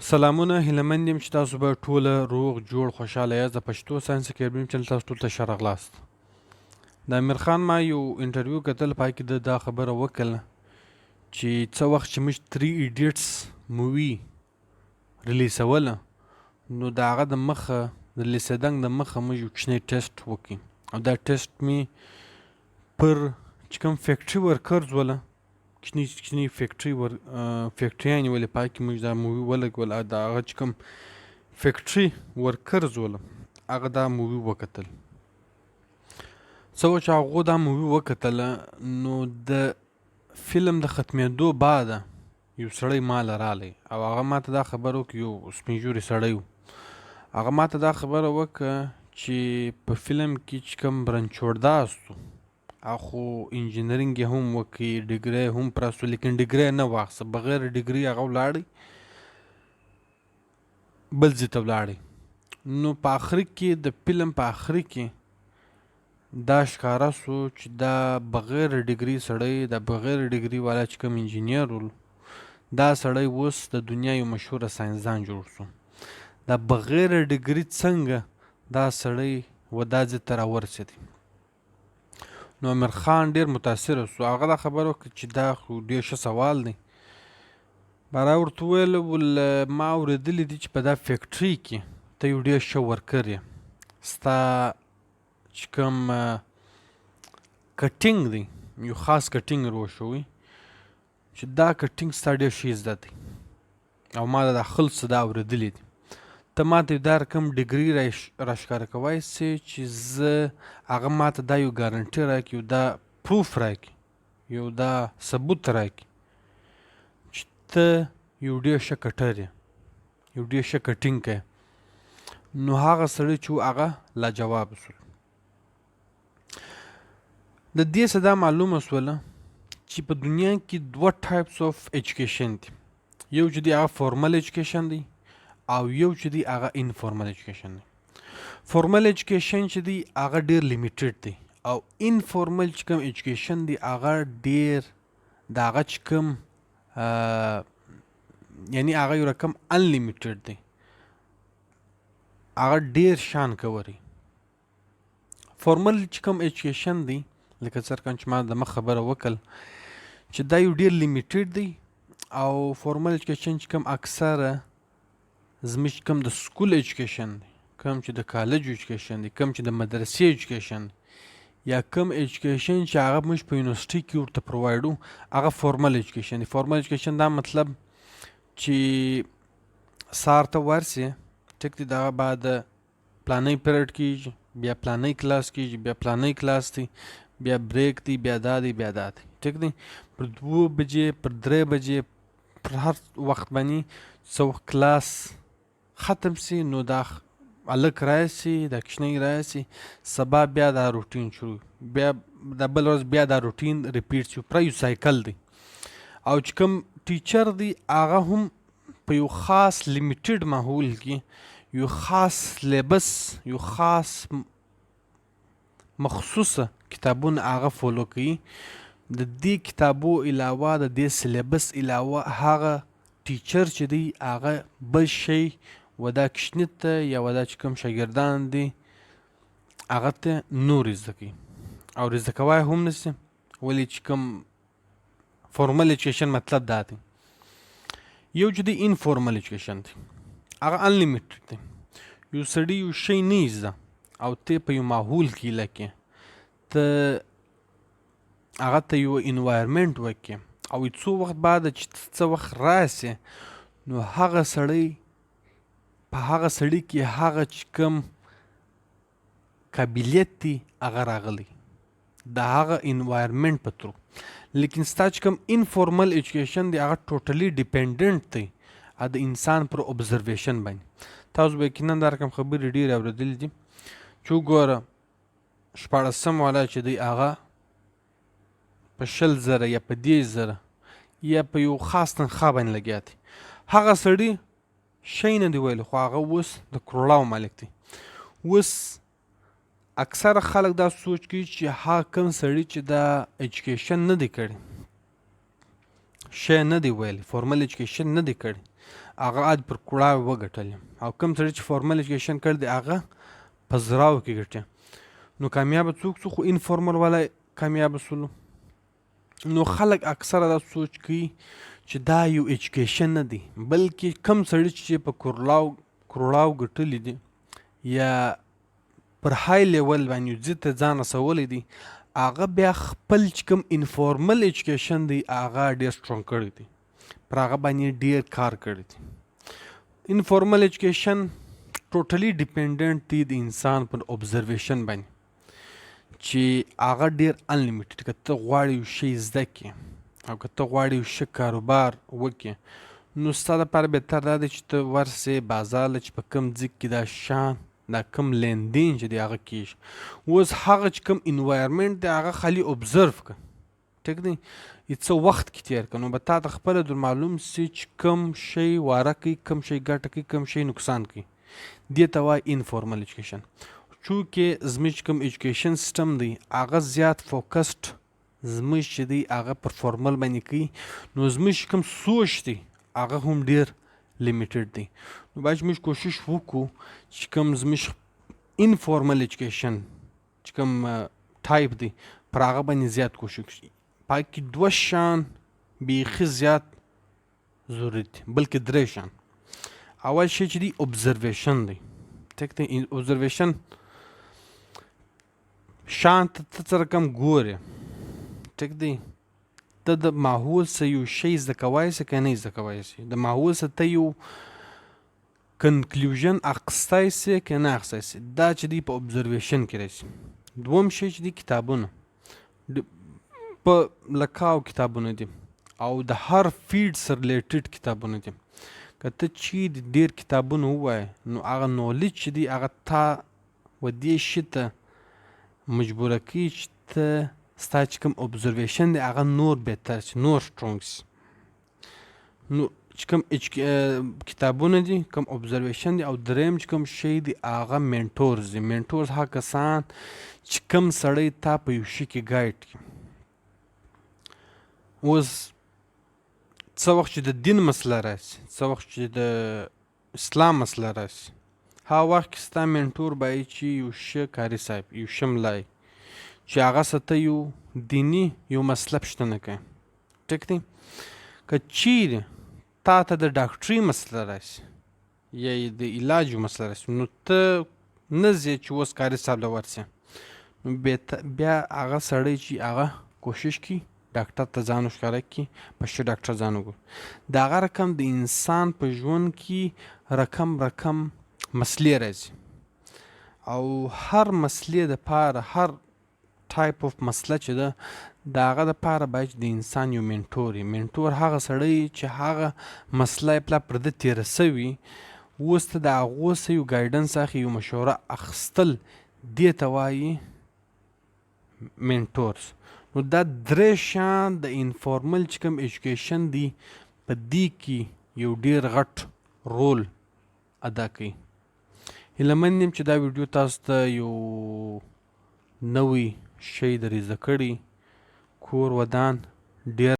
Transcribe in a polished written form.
سلامونه هیلهمند یم چې تاسو به ټوله روغ جوړ خوشحاله یاست. د پښتو ساینس اکیډمي چینل تاسو ټول ته ښه راغلاست. د امیر خان ما یو انټرویو کتل، پای کې د دا خبره وکړله چې څه وخت چې موږ 3 ایډیټس مووي ریلیسوله، نو د هغه د مخه د ریلیسېدنګ د مخه موږ یو کوچنی ټیسټ وکړو، او دا ټیسټ مې پر چې کوم فیکټري ورکرز وله، کوچني فیکټریانې ولې پای کې موږ دا مووي ولګول، او د هغه چې کوم فیکټري ورکرز وله هغه دا مووي وکتل. څه وه چې هغو دا مووي وکتله، نو د فلم د ختمېدو بعده یو سړی ماله رالی او هغه ماته دا خبره وکړه، یو سپین ږیری سړی و، هغه ماته دا خبره وکړه چې په فلم کې چې کوم برنچوړداست و هغه خو انجینرینګ یې هم وکړي، ډګرۍ یې هم پرست و، لیکن ډګرۍ یې نه واخیسته، بغیر ډګري هغه ولاړی بل ځای ته ولاړی. نو په آخري کې د فلم په آخري کې دا ښکاره سو چې دا بغیر ډګري سړی، دا بغیر ډګري والا چې کوم انجینیر و، دا سړی اوس د دنیا یو مشهوره ساینسدان جوړ سو. دا بغیر ډګري څنګه دا سړی و دا ځای ته راورسېدی. نو امیر خان ډیر متاثره سو، هغه دا خبره وکړه چې دا خو ډیر ښه سوال دی. بارا ورته وویل ول ما اورېدلي دي چې په دا فیکټري کې ته یو ډیر ښه ورکر یې، ستا چې کوم کټینګ دی یو خاص کټینګ روښوي چې دا کټینګ ستا ډیر ښه زده دی، او ما دا خلص دا اورېدلي دي. ته ماته دا رقم ډګري راښکاره کوای سې چې زه هغه ماته دا یو ګارنټي راکړي، یو دا پروف راکړي، یو دا ثبوت راکړي چې ته یو ډېر ښه کټر یې، یو ډېر ښه کټینګ کوې. نو هغه سړی چې و هغه لاجواب سو. د دې څه دا معلومه سوله چې په دنیا کې 2 ټایپس اف ایجوکیشن دي، یو چې دی هغه فارمل ایجوکیشن دی، او یو چې دی هغه انفارمل ایجوکیشن دی. فارمل ایجوکیشن چې دی هغه ډیر لیمیټډ دی، او انفارمل چې کوم ایجوکیشن دی هغه ډیر د هغه چې کوم یعنی هغه یو رقم انلیمیټډ دی، هغه ډیر شان کوي. فارمل چې کوم ایجوکیشن دی لکه څرګند چې ما د مخ خبره وکړل چې دا یو ډیر لیمیټډ دی، او فارمل ایجوکیشن چې کوم اکثره زموږ کوم د سکول ایجوکیشن دی، کوم چې د کالج ایجوکیشن دی، کوم چې د مدرسې ایجوکیشن دی، یا کوم ایجوکیشن چې هغه موږ په یونیورسټي کې ورته پرووایډو، هغه فارمل ایجوکیشن دی. فارمل ایجوکیشن دا مطلب چې سهار ته ورسې ټیک دی، دغه بعد پلانی پیریډ کېږي، بیا پلانی کلاس کېږي، بیا پلانی کلاس دی، بیا بریک دی، بیا دا دی، بیا دا دی، ټیک دی. پر 2 بجې پر 3 بجې پر هر وخت باندې څه وخت کلاس ختم سی، نو دا هلک راشي، دا کوچنی راشي، سبا بیا دا روټین شروع، بیا د بل ورځ بیا دا روټین ریپیټ شي، پوره یو سایکل دی. او چې کوم ټیچر دی هغه هم په یو خاص لیمیټډ ماحول کې یو خاص سلیبس، یو خاص مخصوصه کتابونه هغه فالو کوي. د دې کتابو علاوه، د دې سلیبس علاوه، هغه ټیچر چې دی هغه بل شی و دا کوچني ته یا و دا چې کوم شاګردان دي هغه ته نور زده کوي، او زده کوای هم نشي. ولې چې کوم فارمل ایجوکیشن مطلب دا دی. یو چې دی انفارمل ایجوکیشن دی هغه انلیمیټډ دی، یو سړی یو شی نه زده او ته په یو ماحول کې لکه ته هغه ته یو انوایرمنټ وکړي، او څو وخت بعد چې څه وخت راسي، نو هغه سړی په هغه سړي کې هغه چې کوم قابلیت دی هغه راغلی د هغه انوایرمنټ په ترو. لیکن ستا چې کوم انفارمل ایجوکیشن دی هغه ټوټلی ډیپینډنټ دی د انسان پر ابزرویشن باندې. تاسو به یقینا دا رقم خبرې ډېرې اورېدلې دي چې وګوره 14 والا چې دی هغه په 100,000 یا په 10,000 یا په یو خاص تنخوا باندې لګیا دی. هغه سړي شی نه دی ویلی، خو هغه اوس د کروړاو مالک دی. اوس اکثره خلک دا سوچ کوي چې هغه کوم سړي چې دا ایجوکیشن نه دی کړی، شی نه دی ویلی، فارمل ایجوکیشن نه دی کړی، هغه آج پر کوړاوې وګټلې، او کوم سړي چې فارمل ایجوکیشن کړی دی هغه په زراو کې ګټي. نو کامیابه څوک څو خو انفارمل والا کامیابه سولو. نو خلک اکثره دا سوچ کوي چې دا یو ایجوکیشن نه دی، بلکې کم سړي چې په کروړاو ګټلی دي یا پر های لیول باندې ځي ته ځان رسولی دی، هغه بیا خپل چې کوم انفارمل ایجوکیشن دی هغه ډېر سټرونګ کړی دی، پر هغه باندې ډېر کار کړی دی. انفارمل ایجوکیشن ټوټلی ډیپینډنټ دی د انسان پر ابزرویشن باندې، چې هغه ډېر انلیمیټډ. که ته غواړې یو شی زده کړې او که ته غواړې یو ښه کاروبار وکړې، نو ستا دپاره بهتر دا دی چې ته ورسې بازار له چې په کوم ځای کې دا شیان دا کوم لیندین چې دی هغه کېږي. اوس هغه چې کوم انوایرمنټ دی هغه خالي ابزرو که، ټیک دی، څه وخت کې تېر کړه، نو به تا ته خپله در معلوم سي چې کوم شی واره کوي، کوم شی ګټه کوي، کوم شی نقصان کوي. دې ته وایي انفارمل ایجوکیشن. چونکې زموږ کوم ایجوکیشن سیسټم دی هغه زیات فوکسډ زموږ چې دی هغه پر فارمل باندې کوي، نو زموږ کوم سوچ دی هغه هم ډېر لیمیټډ دی. نو باید موږ کوشش وکړو چې کوم زموږ انفارمل ایجوکیشن چې کوم ټایپ دی پر هغه باندې زیات کوشش وکړو. پای کې دوه شیان بیخي زیات ضروري دي، بلکې درې شیان. اول شی چې دی ابزرویشن دی، ټیک دی. ابزرویشن شان ته څه رقم ګورې، ټیک دی، ته د ماحول څخه یو شی زده کولی سې که نه زده کولی سې، د ماحول څخه ته یو کنکلوژن اخیستی سې که نه اخیستی سې، دا چې دی په ابزرویشن کې راځي. دوم شی چې دی کتابونه، په لکاو کتابونه دي او د هر فیلډ سره ریلیټډ کتابونه دي. که ته چیرې ډېر کتابونه ووایې نو هغه نالج چې دی هغه تا و دې شي ته مجبوره کوي چې ته ستا چې کوم ابزرویشن دی هغه نور بهتر شي، نور سټرونګ شي. نو چې کوم کتابونه دي، کوم ابزرویشن دی، او دریم چې کوم شی دی هغه منټورز دي. منټورز هغه کسان چې کوم سړی تا په یو شي کې ګایډ کړي. اوس څه وخت چې د دین مسله راشي، څه وخت چې د اسلام مسله راشي، هغه وخت کې ستا منټور باید چې یو ښه کاري صاحب، یو ښه ملای چې هغه څه ته یو دیني یو مسله پوښتنه کوي، ټیک دی. که چیرې تا ته د ډاکټري مسله راشي یا د علاج یو مسله راشي، نو ته نه ځې چې اوس کاري صاحب له ورسې، نو بیا هغه سړی چې هغه کوشش کوي ډاکټر ته ځان ښکاره کړي، په ښه ډاکټر ځان وګوري. د هغه رقم د انسان په ژوند کې رقم مسلې راځي، او هر مسلې دپاره، هر ټایپ اف مسله چې ده د هغه دپاره باید د انسان یو منټور وي. منټور هغه سړی چې هغه مسله یې پلا پر ده تېره سوي، اوس ته د هغو څخه یو ګایډنس اخلي، یو مشوره اخیستل، دې ته وایي منټورز. نو دا درې شیان د انفارمل چې کوم ایجوکیشن دی په دې کې یو ډېر غټ رول ادا کوي. هیله مند یم چې دا ویډیو تاسو ته یو نوی شی در زده کړي. کور ودان ډېر